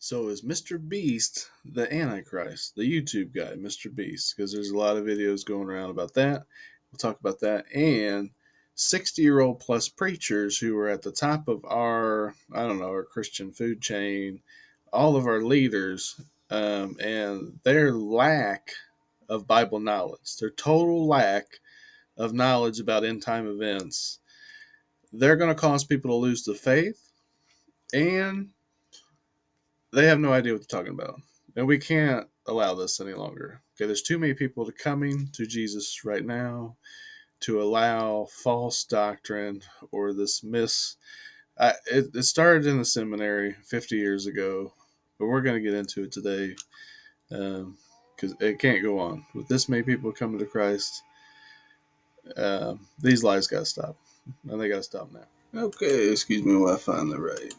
So is Mr. Beast the Antichrist, the YouTube guy, Mr. Beast? Because there's a lot of videos going around about that. We'll talk about that. And 60-year-old plus preachers who are at the top of our, I don't know, our Christian food chain, all of our leaders, and their lack of Bible knowledge, their total lack of knowledge about end time events, they're going to cause people to lose the faith, and they have no idea what they're talking about. And we can't allow this any longer. Okay, there's too many people coming to Jesus right now to allow false doctrine or this it started in the seminary 50 years ago, but we're going to get into it today because it can't go on. With this many people coming to Christ, these lies got to stop. And they got to stop now. Okay, excuse me while I find the right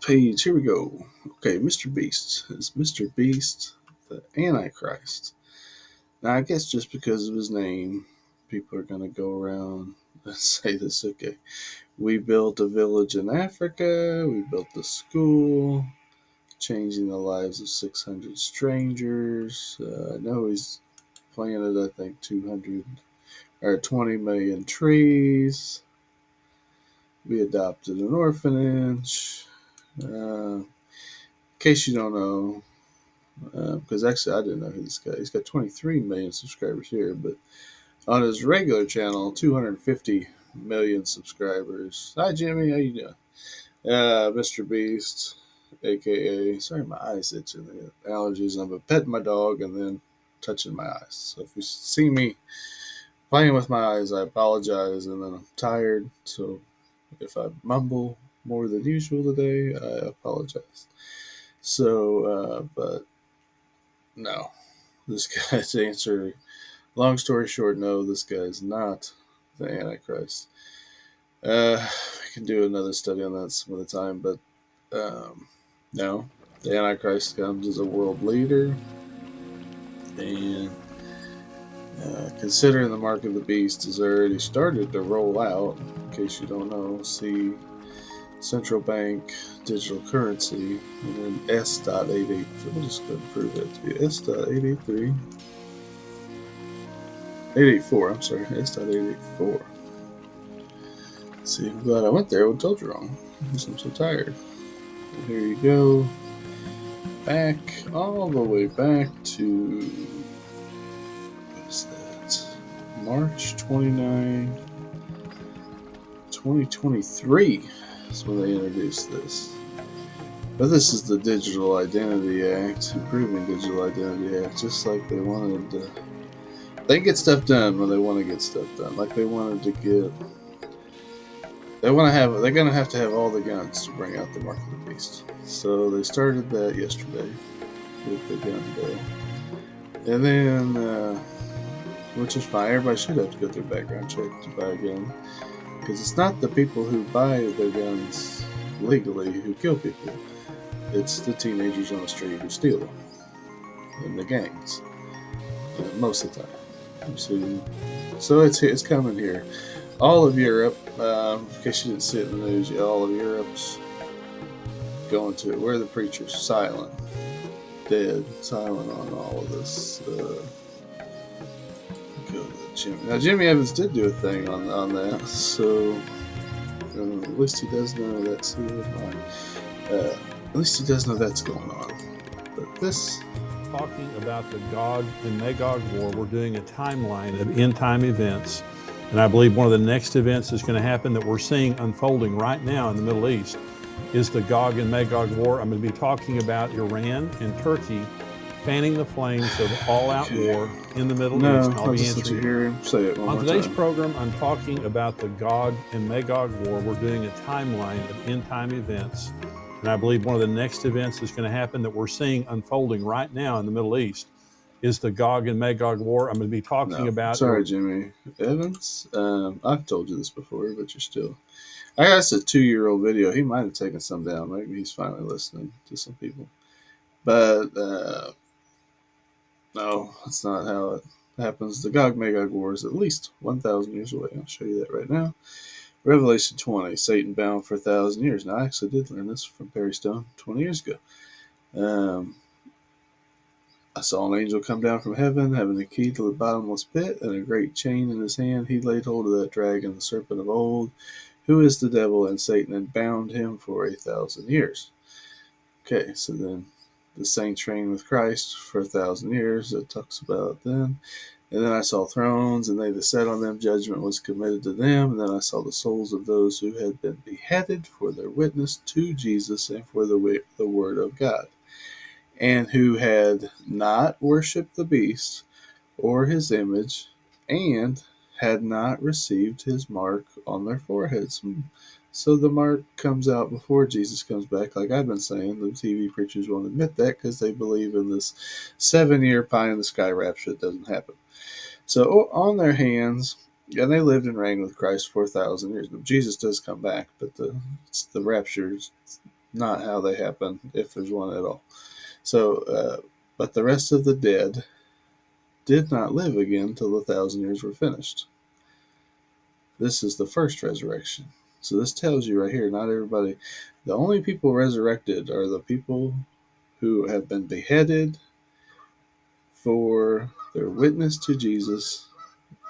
page. Here we go. Okay, Mr. Beast. Is Mr. Beast the Antichrist? Now, I guess just because of his name, people are going to go around and say this. Okay, we built a village in Africa, we built a school, changing the lives of 600 strangers. I know he's planted, I think, 200 or 20 million trees. We adopted an orphanage. In case you don't know, because actually I didn't know who this guy. He's got 23 million subscribers here, but on his regular channel, 250 million subscribers. Hi Jimmy, how you doing? Mr. Beast, aka sorry my eyes itching. I got allergies. I'm petting my dog and then touching my eyes. So if you see me playing with my eyes, I apologize. And then I'm tired, so if I mumble more than usual today, I apologize. So, but no, this guy's answer. Long story short, no, this guy is not the Antichrist. We can do another study on that some other time, but no, the Antichrist comes as a world leader, and considering the mark of the beast has already started to roll out. In case you don't know, see central bank digital currency, and then S.883. We'll just go and prove that to be S.883. 884, I'm sorry, S.884. See, I'm glad I went there. I told you wrong. I'm so tired. And here you go. Back, all the way back to, what is that? March 29, 2023 is when they introduced this. But this is the Digital Identity Act, Improving Digital Identity Act, just like they wanted to. They get stuff done when they want to get stuff done. Like they wanted to get. They want to have. They're gonna have to have all the guns to bring out the Mark of the Beast. So they started that yesterday with the gun bill, and then, which is fine. Everybody should have to go through a background check to buy a gun, because it's not the people who buy their guns legally who kill people. It's the teenagers on the street who steal them, and the gangs, most of the time. So it's coming here. All of Europe, in case you didn't see it in the news, all of Europe's going to it. Where are the preachers? Silent, dead, silent on all of this. Go to Jimmy. Now Jimmy Evans did do a thing on that, so at least he does know that's at least he does know that's going on. But this. Talking about the Gog and Magog war, we're doing a timeline of end time events. And I believe one of the next events that's going to happen that we're seeing unfolding right now in the Middle East is the Gog and Magog war. I'm going to be talking about Iran and Turkey fanning the flames of all-out war in the Middle East. I'll just let you hear him say it one more time. On today's program, I'm talking about the Gog and Magog war. We're doing a timeline of end time events. And I believe one of the next events that's going to happen that we're seeing unfolding right now in the Middle East is the Gog and Magog war. I'm going to be talking about. Sorry, Jimmy Evans. I've told you this before, but you're still. I guess a 2-year-old video. He might have taken some down. Maybe he's finally listening to some people. But no, that's not how it happens. The Gog Magog war is at least 1,000 years away. I'll show you that right now. Revelation 20, Satan bound for 1,000 years. Now, I actually did learn this from Perry Stone 20 years ago. Um, I saw an angel come down from heaven, having a key to the bottomless pit and a great chain in his hand. He laid hold of that dragon, the serpent of old, who is the devil and Satan, and bound him for 1,000 years. Okay, so then the saints reign with Christ for 1,000 years. It talks about then. And then I saw thrones, and they that sat on them, judgment was committed to them. And then I saw the souls of those who had been beheaded for their witness to Jesus and for the word of God, and who had not worshipped the beast or his image, and had not received his mark on their foreheads. So the mark comes out before Jesus comes back. Like I've been saying, the TV preachers won't admit that because they believe in this 7 year pie in the sky rapture that doesn't happen. So on their hands, and they lived and reigned with Christ for 1,000 years. But Jesus does come back, but the rapture is not how they happen, if there's one at all. So, but the rest of the dead did not live again till the 1,000 years were finished. This is the first resurrection. So this tells you right here, not everybody. The only people resurrected are the people who have been beheaded for their witness to Jesus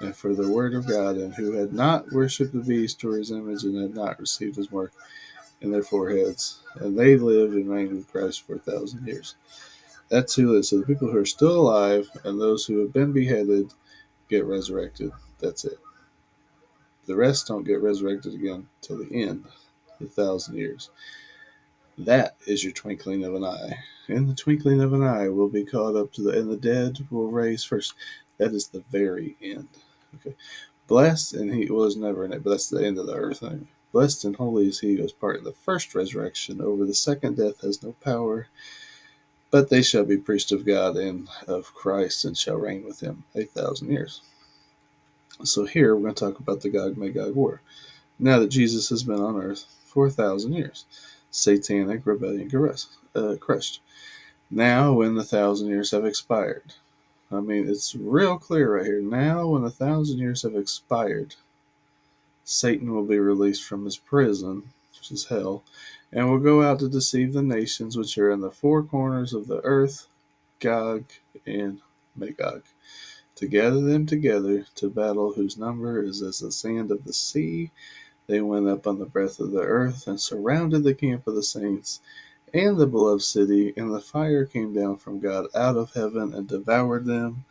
and for the word of God, and who had not worshipped the beast or his image and had not received his mark in their foreheads. And they lived and reigned with Christ for 1,000 years. That's who lives. So the people who are still alive and those who have been beheaded get resurrected. That's it. The rest don't get resurrected again till the end, the 1,000 years. That is your twinkling of an eye. In the twinkling of an eye will be caught up to and the dead will raise first. That is the very end. Okay. Blessed and he was never in it, but that's the end of the earth. Anyway. Blessed and holy is he who is part of the first resurrection. Over the second death has no power, but they shall be priests of God and of Christ, and shall reign with him 1,000 years. So here we're going to talk about the Gog Magog war. Now that Jesus has been on earth for 1,000 years, satanic rebellion crushed. Now, when the 1,000 years have expired, I mean, it's real clear right here. Now, when the 1,000 years have expired, Satan will be released from his prison, which is hell, and will go out to deceive the nations which are in the four corners of the earth, Gog and Magog, to gather them together to battle, whose number is as the sand of the sea. They went up on the breadth of the earth and surrounded the camp of the saints and the beloved city, and the fire came down from God out of heaven and devoured them.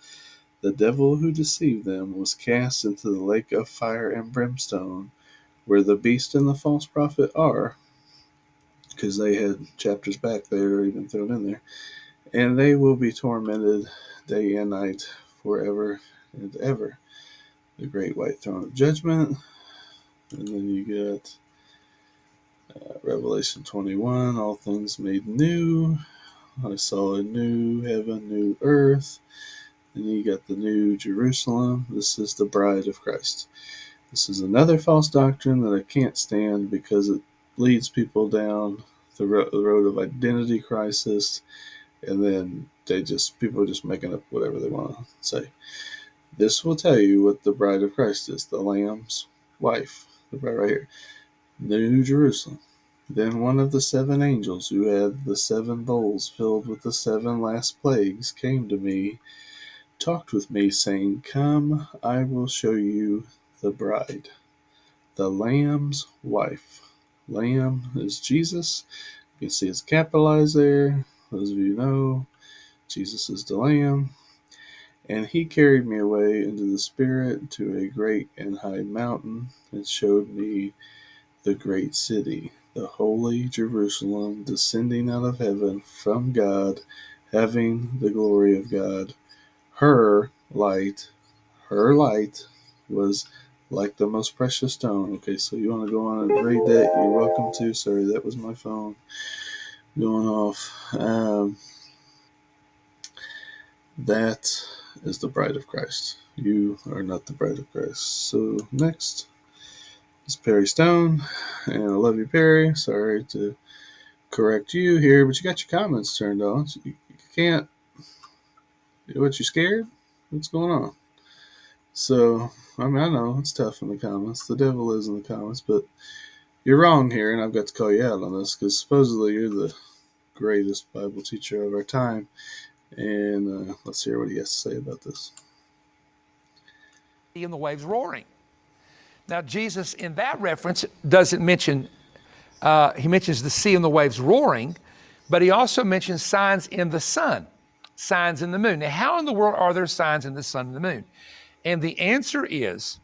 The devil who deceived them was cast into the lake of fire and brimstone, where the beast and the false prophet are, because they had chapters back, they had already been thrown in there, and they will be tormented day and night forever and ever. The great white throne of judgment, and then you got Revelation 21, all things made new. I saw a new heaven, new earth. And you got the new Jerusalem. This is the bride of Christ. This is another false doctrine that I can't stand because it leads people down the road of identity crisis, and then people are just making up whatever they want to say. This will tell you what the bride of Christ is, the Lamb's wife, the bride right here. New Jerusalem. Then one of the seven angels who had the seven bowls filled with the seven last plagues came to me, talked with me, saying, Come, I will show you the bride, the Lamb's wife. Lamb is Jesus. You can see it's capitalized there. Those of you know, Jesus is the Lamb. And he carried me away into the Spirit to a great and high mountain, and showed me the great city, the holy Jerusalem, descending out of heaven from God, having the glory of God. Her light, her light was like the most precious stone. Okay, so you want to go on and read that? You're welcome to. Sorry, that was my phone going off. That is the bride of Christ. You are not the bride of Christ. So next is Perry Stone, and I love you, Perry. Sorry to correct you here, but you got your comments turned on. So you can't. What, you scared? What's going on? So, I mean, I know it's tough in the comments. The devil is in the comments, but you're wrong here, and I've got to call you out on this because supposedly you're the greatest Bible teacher of our time. And let's hear what he has to say about this. And the waves roaring. Now, Jesus, in that reference, doesn't mention, he mentions the sea and the waves roaring, but he also mentions signs in the sun, signs in the moon. Now, how in the world are there signs in the sun and the moon? And the answer is,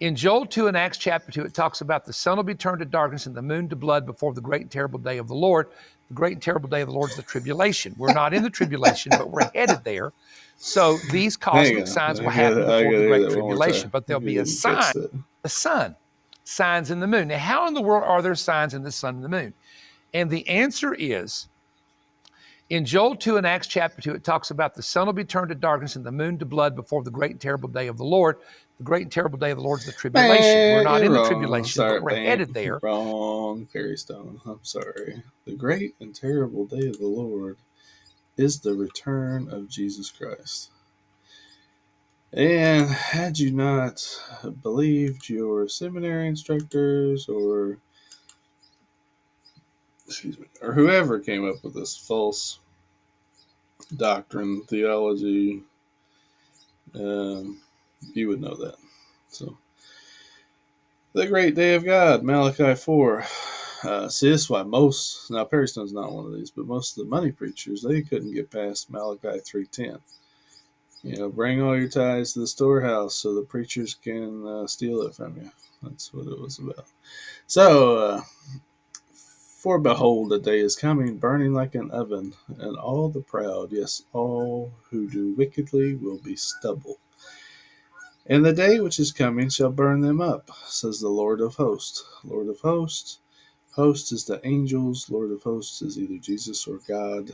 in Joel 2 and Acts chapter 2, it talks about the sun will be turned to darkness and the moon to blood before the great and terrible day of the Lord. The great and terrible day of the Lord is the tribulation. We're not in the tribulation, but we're headed there. So these Hang cosmic on. signs will I gotta happen before the hear great that one more tribulation, time. but I there'll be a didn't catch sign, that. the sun, signs in the moon. Now, how in the world are there signs in the sun and the moon? And the answer is, in Joel 2 and Acts chapter 2, it talks about the sun will be turned to darkness and the moon to blood before the great and terrible day of the Lord. The great and terrible day of the Lord is the tribulation. We're Man, not you're in the wrong. tribulation, Sorry, but we're bang. headed there. Wrong, Perry Stone. I'm sorry. The great and terrible day of the Lord is the return of Jesus Christ. And had you not believed your seminary instructors or or whoever came up with this false doctrine, theology, um, you would know that. So, the great day of God, Malachi 4. See, this is why now Perry Stone's not one of these, but most of the money preachers, they couldn't get past Malachi 3:10. Bring all your tithes to the storehouse so the preachers can steal it from you. That's what it was about. So, for behold, a day is coming, burning like an oven, and all the proud, yes, all who do wickedly, will be stubble. And the day which is coming shall burn them up, says the Lord of hosts. Lord of hosts, host is the angels. Lord of hosts is either Jesus or God,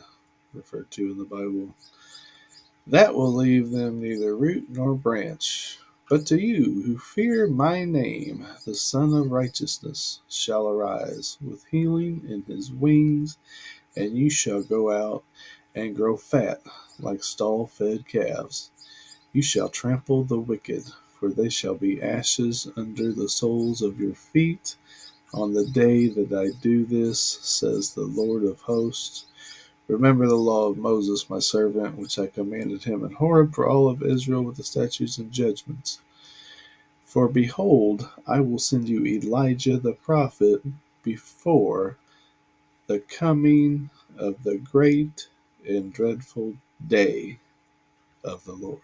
referred to in the Bible. That will leave them neither root nor branch. But to you who fear my name, the Son of Righteousness shall arise with healing in his wings, and you shall go out and grow fat like stall-fed calves. You shall trample the wicked, for they shall be ashes under the soles of your feet. On the day that I do this, says the Lord of hosts, remember the law of Moses, my servant, which I commanded him in Horeb for all of Israel with the statutes and judgments. For behold, I will send you Elijah the prophet before the coming of the great and dreadful day of the Lord.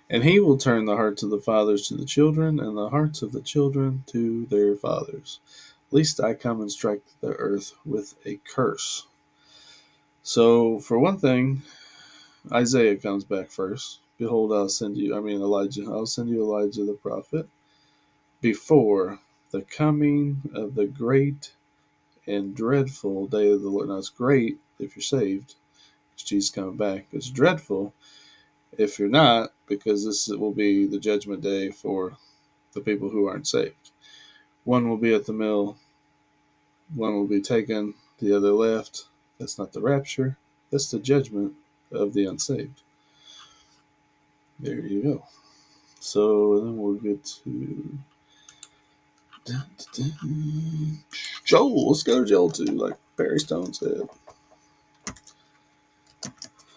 And he will turn the hearts of the fathers to the children, and the hearts of the children to their fathers, lest I come and strike the earth with a curse. So, for one thing, Isaiah comes back first. Behold, I'll send you Elijah the prophet before the coming of the great and dreadful day of the Lord. Now, it's great if you're saved, because Jesus is coming back. It's dreadful if you're not, because this will be the judgment day for the people who aren't saved. One will be at the mill, one will be taken, the other left. That's not the rapture, that's the judgment of the unsaved. There you go. So then we'll get to Joel. Let's go to Joel 2, like Barry Stone said.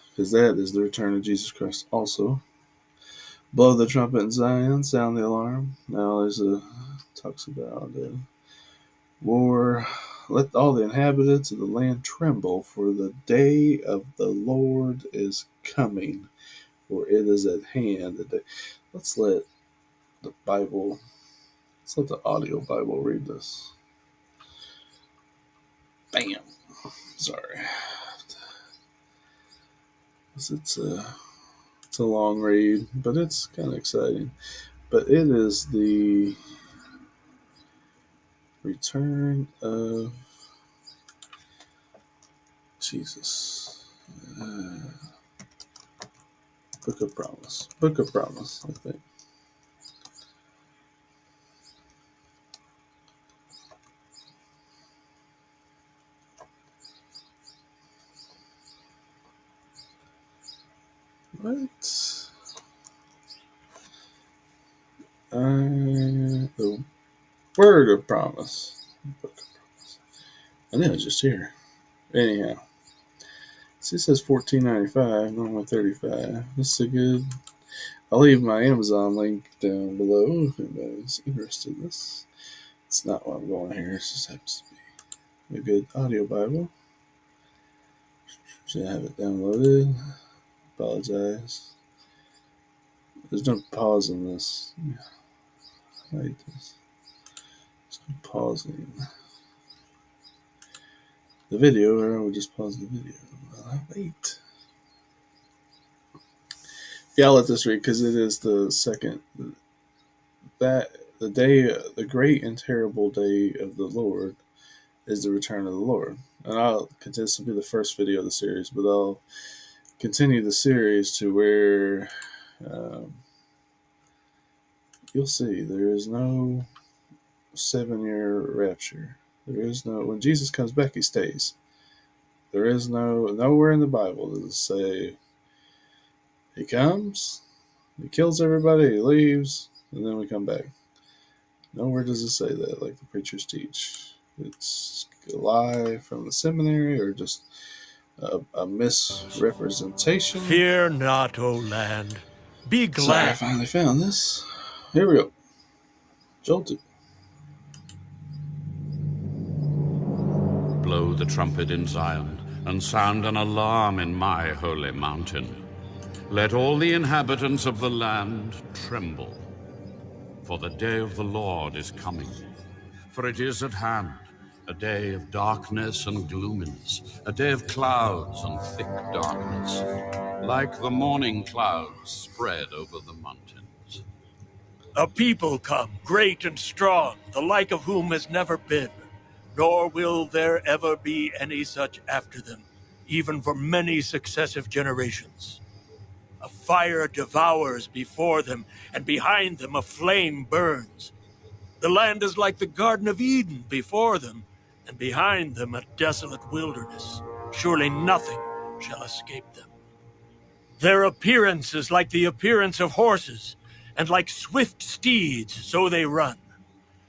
Because that is the return of Jesus Christ also. Blow the trumpet in Zion, sound the alarm. Now talks about war. Let all the inhabitants of the land tremble, for the day of the Lord is coming, for it is at hand. Let's let the Bible, let's let the audio Bible read this. Bam. Sorry. It's a long read, but it's kind of exciting. But it is the return of Jesus. Book of Promise. Book of Promise, I think. What? The Word of Promise. Book of Promise. I think it was just here. Anyhow, see, it says $14.95, normally $35. This is a good. I'll leave my Amazon link down below if anybody's interested in this. It's not what I'm going here. It just happens to be a good audio Bible. Should have it downloaded. Apologize. There's no pause in this. I hate this. There's no pausing the video, or I would just pause the video. I'll wait. Yeah, I'll let this read because it is the second. That the day, the great and terrible day of the Lord is the return of the Lord. And I'll continue this will be the first video of the series, but I'll continue the series to where um, you'll see there is no 7-year rapture. There is no when Jesus comes back, he stays. There is nowhere in the Bible does it say he comes, he kills everybody, he leaves, and then we come back. Nowhere does it say that like the preachers teach. It's a lie from the seminary or just a misrepresentation. Fear not, O land. Be Sorry, I glad. finally found this. Here we go. Jolted. Blow the trumpet in Zion, and sound an alarm in my holy mountain. Let all the inhabitants of the land tremble, for the day of the Lord is coming. For it is at hand, a day of darkness and gloominess, a day of clouds and thick darkness, like the morning clouds spread over the mountains. A people come, great and strong, the like of whom has never been, nor will there ever be any such after them, even for many successive generations. A fire devours before them, and behind them a flame burns. The land is like the Garden of Eden before them, and behind them a desolate wilderness. Surely nothing shall escape them. Their appearance is like the appearance of horses, and like swift steeds, so they run.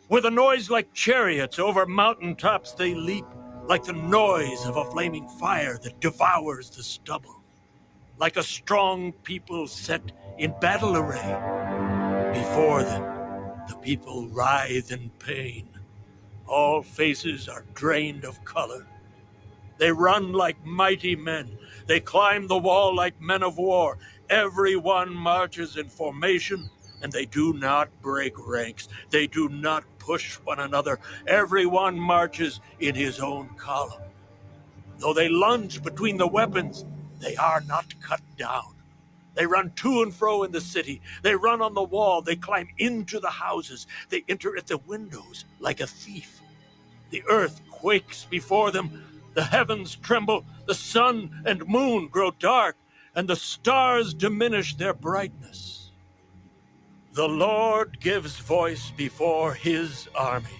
With a noise like chariots over mountain tops they leap, like the noise of a flaming fire that devours the stubble. Like a strong people set in battle array. Before them, the people writhe in pain. All faces are drained of color. They run like mighty men. They climb the wall like men of war. Every one marches in formation, and they do not break ranks. They do not push one another. Every one marches in his own column. Though they lunge between the weapons, they are not cut down. They run to and fro in the city. They run on the wall. They climb into the houses. They enter at the windows like a thief. The earth quakes before them. The heavens tremble. The sun and moon grow dark, and the stars diminish their brightness. The Lord gives voice before his army,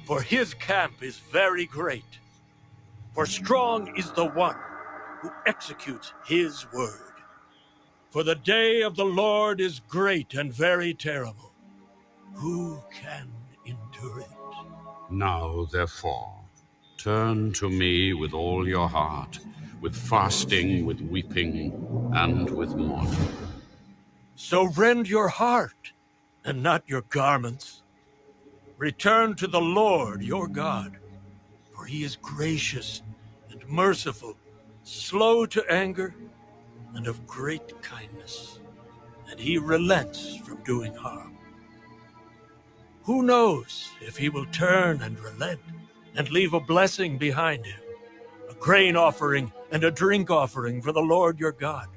for his camp is very great. For strong is the one who executes his word. For the day of the Lord is great and very terrible. Who can endure it? Now, therefore, turn to me with all your heart, with fasting, with weeping, and with mourning. So rend your heart and not your garments. Return to the Lord your God, for he is gracious and merciful, slow to anger, and of great kindness, and he relents from doing harm. Who knows if he will turn and relent and leave a blessing behind him, a grain offering and a drink offering for the Lord your God?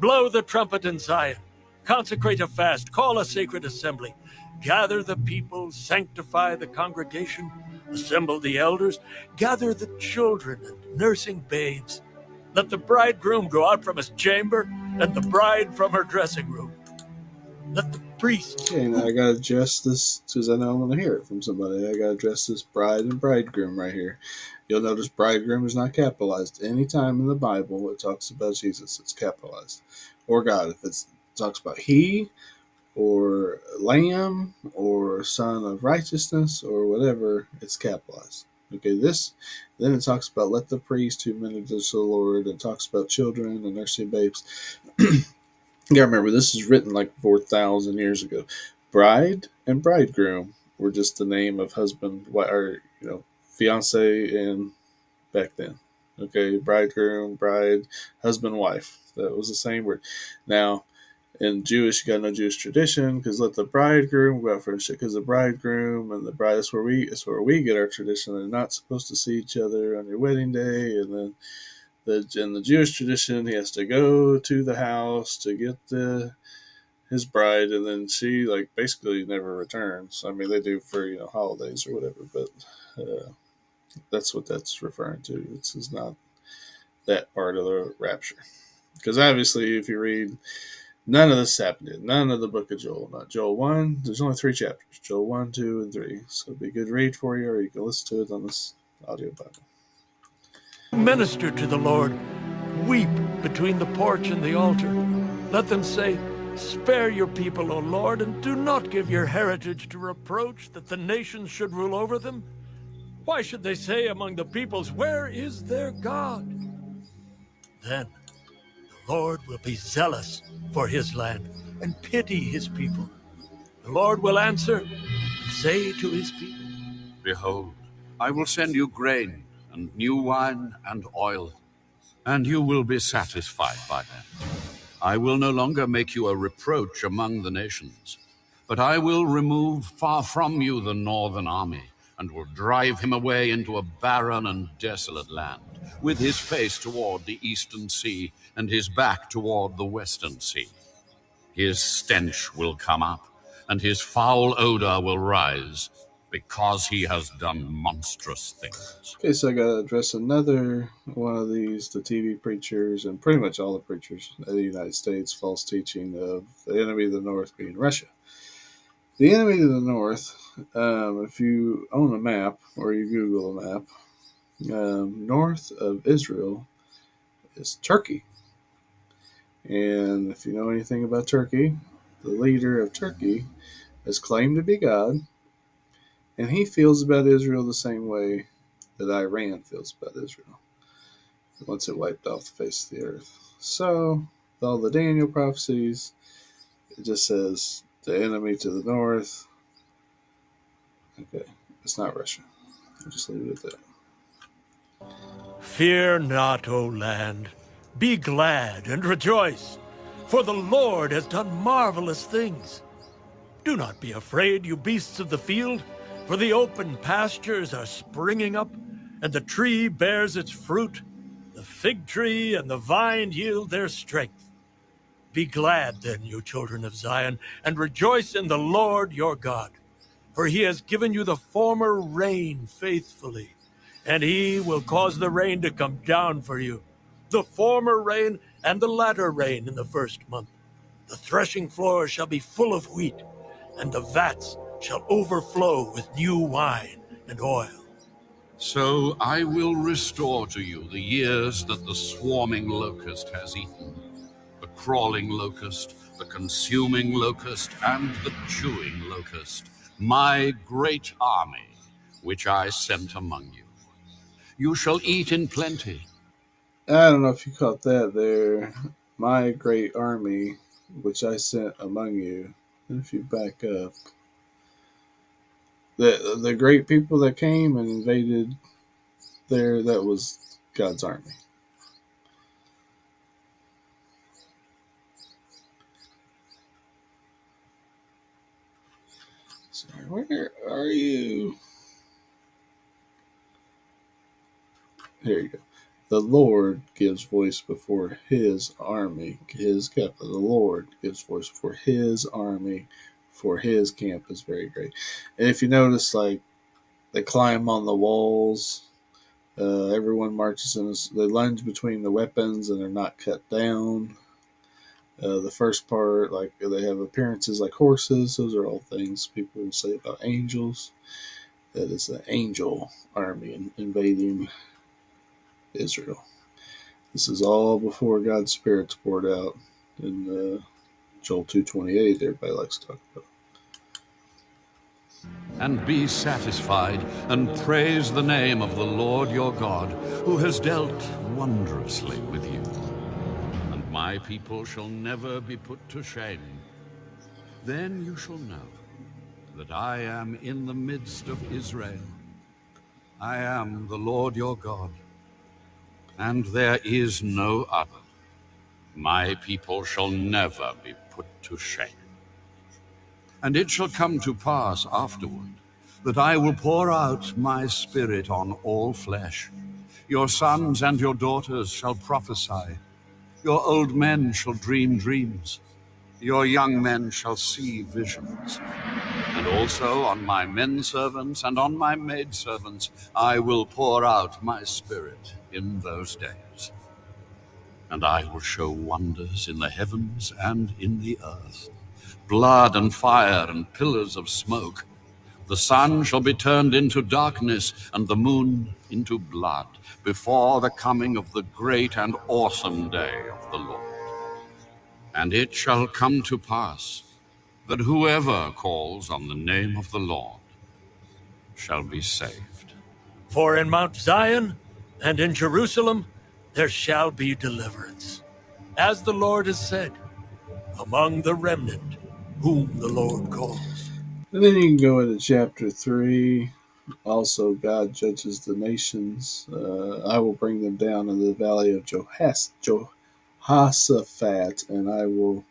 Blow the trumpet in Zion, consecrate a fast, call a sacred assembly, gather the people, sanctify the congregation, assemble the elders, gather the children and nursing babes. Let the bridegroom go out from his chamber and the bride from her dressing room. Let the priests Okay, now I gotta address this because I know I'm gonna hear it from somebody. I gotta address this bride and bridegroom right here. You'll notice bridegroom is not capitalized. Anytime in the Bible it talks about Jesus, it's capitalized. Or God. If it talks about he or lamb or son of righteousness or whatever, it's capitalized. Okay, then it talks about let the priest who ministers to the Lord, and talks about children and nursing babes. You gotta remember, this is written like 4,000 years ago. Bride and bridegroom were just the name of husband, or fiance, and back then. Okay, bridegroom, bride, husband, wife. That was the same word. Now, in Jewish, you got no Jewish tradition because let the bridegroom go out for because the bridegroom and the bride. That's where we get our tradition. They're not supposed to see each other on your wedding day, and then in the Jewish tradition, he has to go to the house to get his bride, and then she basically never returns. I mean, they do for holidays or whatever, but that's what that's referring to. This is not that part of the rapture, because obviously, if you read, none of this happened in none of the book of Joel. Not Joel 1. There's only 3 chapters. Joel 1, 2, and 3. So it'd be a good read for you, or you can listen to it on this audio Bible. Minister to the Lord. Weep between the porch and the altar. Let them say, spare your people, O Lord, and do not give your heritage to reproach, that the nations should rule over them. Why should they say among the peoples, where is their God? Then the Lord will be zealous for his land and pity his people. The Lord will answer and say to his people, Behold, I will send you grain and new wine and oil, and you will be satisfied by them. I will no longer make you a reproach among the nations, but I will remove far from you the northern army, and will drive him away into a barren and desolate land, with his face toward the eastern sea, and his back toward the western sea. His stench will come up, and his foul odor will rise, because he has done monstrous things. Okay, so I got to address another one of these, the TV preachers and pretty much all the preachers in the United States, false teaching of the enemy of the North being Russia. The enemy of the North, if you own a map or you Google a map, north of Israel is Turkey. And if you know anything about Turkey, the leader of Turkey has claimed to be God, and he feels about Israel the same way that Iran feels about Israel once it wiped off the face of the earth. So, with all the Daniel prophecies, it just says the enemy to the north. Okay, it's not Russia. I'll just leave it at that. fear not, O land. Be glad and rejoice, for the Lord has done marvelous things. Do not be afraid, you beasts of the field, for the open pastures are springing up, and the tree bears its fruit. The fig tree and the vine yield their strength. Be glad then, you children of Zion, and rejoice in the Lord your God, for he has given you the former rain faithfully, and he will cause the rain to come down for you, the former rain and the latter rain in the first month. The threshing floor shall be full of wheat, and the vats shall overflow with new wine and oil. So I will restore to you the years that the swarming locust has eaten, the crawling locust, the consuming locust, and the chewing locust, my great army, which I sent among you. You shall eat in plenty. I don't know if you caught that there. My great army, which I sent among you. And if you back up, the great people that came and invaded there, that was God's army. Sorry, where are you? Here you go. The Lord gives voice before his army. His capital. The Lord gives voice before his army, for his camp is very great. And if you notice, they climb on the walls. Everyone marches in. They lunge between the weapons and they're not cut down. The first part, they have appearances like horses. Those are all things people will say about angels. That is an angel army invading Israel. This is all before God's Spirit's poured out in Joel 2:28. Everybody likes to talk about. and be satisfied, and praise the name of the Lord your God, who has dealt wondrously with you. And my people shall never be put to shame. Then you shall know that I am in the midst of Israel. I am the Lord your God, and there is no other. My people shall never be put to shame. And it shall come to pass afterward that I will pour out my Spirit on all flesh. Your sons and your daughters shall prophesy. Your old men shall dream dreams. Your young men shall see visions. And also on my men servants and on my maid servants I will pour out my Spirit in those days. And I will show wonders in the heavens and in the earth, blood and fire and pillars of smoke. The sun shall be turned into darkness and the moon into blood before the coming of the great and awesome day of the Lord. And it shall come to pass that whoever calls on the name of the Lord shall be saved. For in Mount Zion and in Jerusalem there shall be deliverance, as the Lord has said, among the remnant whom the Lord calls. And then you can go into chapter 3. Also, God judges the nations. I will bring them down in the valley of Jehoshaphat, and I will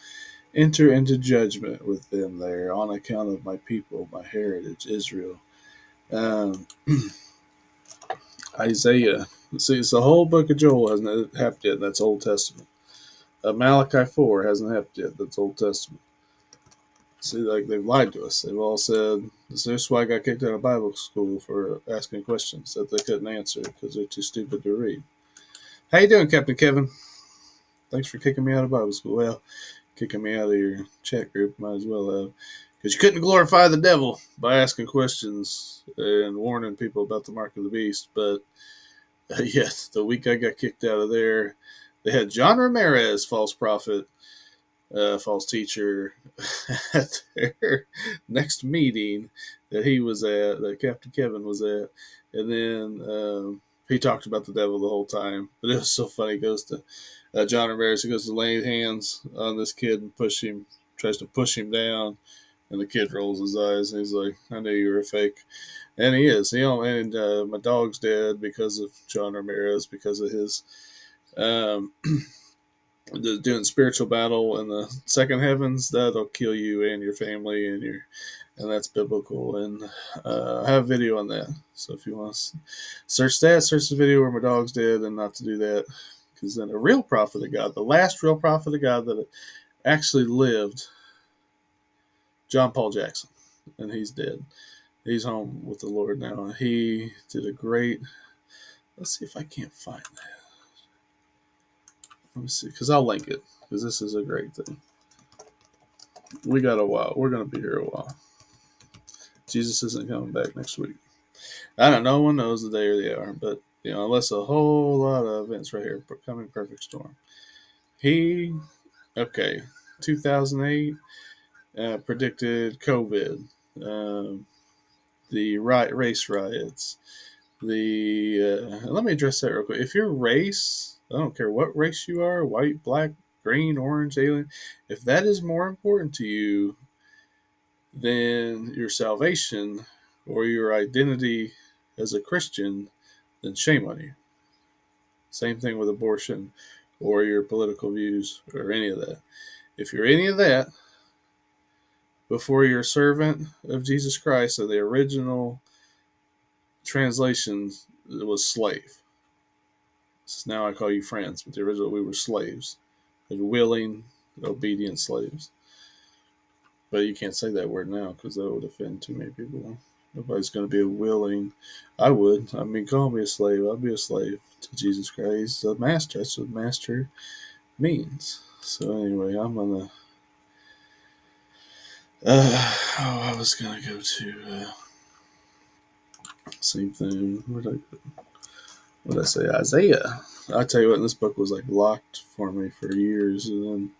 enter into judgment with them there on account of my people, my heritage, Israel. Um, Isaiah. See, it's the whole book of Joel hasn't happened yet. That's Old Testament. Malachi 4 hasn't happened yet. That's Old Testament. See, like they've lied to us. They've all said this is why I got kicked out of Bible school for asking questions that they couldn't answer because they're too stupid to read. How you doing, Captain Kevin? Thanks for kicking me out of Bible school. Well, kicking me out of your chat group might as well have, because you couldn't glorify the devil by asking questions and warning people about the mark of the beast. But yes, the week I got kicked out of there, they had John Ramirez, false prophet, false teacher, at their next meeting that he was at, that Captain Kevin was at, and then he talked about the devil the whole time. But it was so funny. He goes to John Ramirez. He goes to lay hands on this kid and tries to push him down, and the kid rolls his eyes and he's like, "I knew you were a fake." And he is. And my dog's dead because of John Ramirez, because of his um, doing spiritual battle in the second heavens. That'll kill you and your family and that's biblical. And I have a video on that. So if you want to search the video where my dog's dead, and not to do that, because then a real prophet of God, the last real prophet of God that actually lived, John Paul Jackson, and he's dead. He's home with the Lord now. He did a great. Let's see if I can't find that. Let me see, because I'll link it, because this is a great thing. We got a while. We're going to be here a while. Jesus isn't coming back next week. I don't know. No one knows the day or the hour, but unless a whole lot of events right here, coming perfect storm. He, okay, 2008 predicted COVID, the race riots. Let me address that real quick. If your race, I don't care what race you are, white, black, green, orange, alien, if that is more important to you than your salvation or your identity as a Christian, then shame on you. Same thing with abortion or your political views or any of that. If you're any of that before you're a servant of Jesus Christ, or the original translation was slave. So now I call you friends, but the original we were slaves, willing, obedient slaves. But you can't say that word now because that would offend too many people. Nobody's going to be a willing. I would. I mean, call me a slave. I'll be a slave to Jesus Christ. He's the master. That's what master means. So anyway, I'm gonna. I was gonna go to same thing. What did I say? Isaiah. I tell you what, this book was like locked for me for years, and then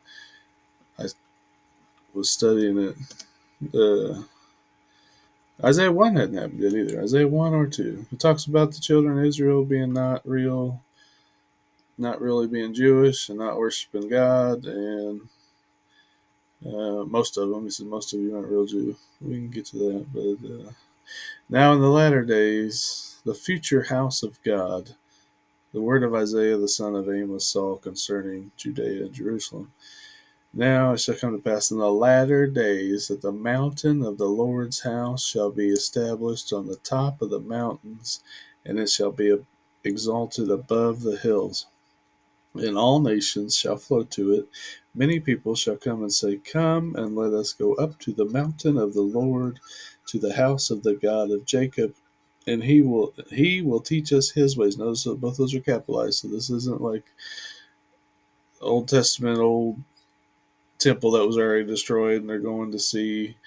I was studying it Isaiah 1 hadn't happened yet either. Isaiah 1 or 2. It talks about the children of Israel being not really being Jewish and not worshiping God, and most of them. He said most of you aren't real Jew. We can get to that, but now in the latter days, the future house of God, the word of Isaiah the son of Amos saw concerning Judea and Jerusalem. Now it shall come to pass in the latter days that the mountain of the Lord's house shall be established on the top of the mountains, and it shall be exalted above the hills. And all nations shall flow to it. Many people shall come and say, come and let us go up to the mountain of the Lord, to the house of the God of Jacob, and he will teach us his ways. Notice that both those are capitalized, so this isn't like Old Testament old temple that was already destroyed and they're going to see